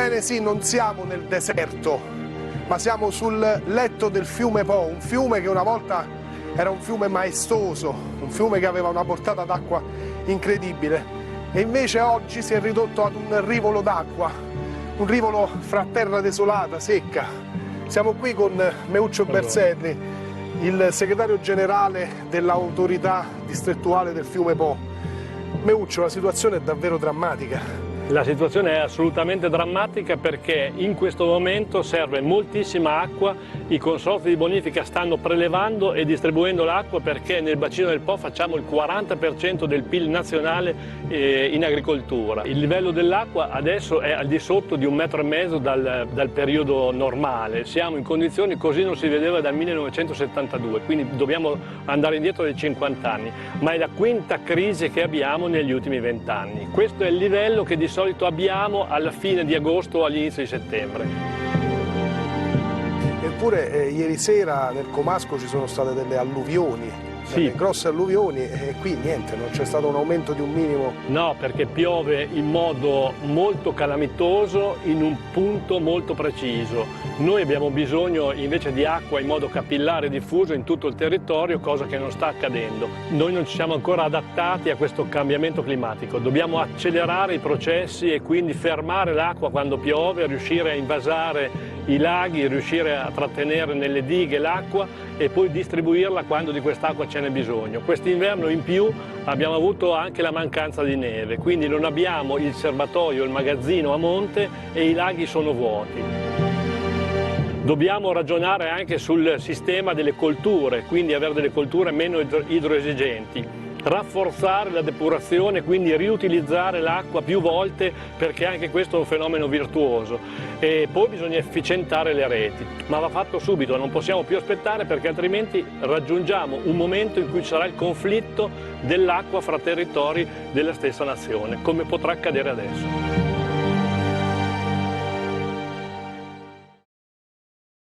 Ebbene sì, non siamo nel deserto, ma siamo sul letto del fiume Po, un fiume che una volta era un fiume maestoso, un fiume che aveva una portata d'acqua incredibile e invece oggi si è ridotto ad un rivolo d'acqua, un rivolo fra terra desolata, secca. Siamo qui con Meuccio Berselli, il segretario generale dell'autorità distrettuale del fiume Po. Meuccio, la situazione è davvero drammatica. La situazione è assolutamente drammatica perché in questo momento serve moltissima acqua, i consorzi di bonifica stanno prelevando e distribuendo l'acqua perché nel bacino del Po facciamo il 40% del PIL nazionale in agricoltura. Il livello dell'acqua adesso è al di sotto di 1,5 metri dal periodo normale, siamo in condizioni così non si vedeva dal 1972, quindi dobbiamo andare indietro di 50 anni, ma è la quinta crisi che abbiamo negli ultimi 20 anni. Questo è il livello che di solito abbiamo alla fine di agosto o all'inizio di settembre. Eppure ieri sera nel Comasco ci sono state delle alluvioni, delle grosse alluvioni e qui niente, non c'è stato un aumento di un minimo. No, perché piove in modo molto calamitoso in un punto molto preciso. Noi abbiamo bisogno invece di acqua in modo capillare diffuso in tutto il territorio, cosa che non sta accadendo. Noi non ci siamo ancora adattati a questo cambiamento climatico, dobbiamo accelerare i processi e quindi fermare l'acqua quando piove, riuscire a invasare i laghi, riuscire a trattenere nelle dighe l'acqua e poi distribuirla quando di quest'acqua ce n'è bisogno. Quest'inverno in più abbiamo avuto anche la mancanza di neve, quindi non abbiamo il serbatoio, il magazzino a monte e i laghi sono vuoti. Dobbiamo ragionare anche sul sistema delle colture, quindi avere delle colture meno idroesigenti. Rafforzare la depurazione, quindi riutilizzare l'acqua più volte perché anche questo è un fenomeno virtuoso e poi bisogna efficientare le reti, ma va fatto subito, non possiamo più aspettare perché altrimenti raggiungiamo un momento in cui ci sarà il conflitto dell'acqua fra territori della stessa nazione, come potrà accadere adesso.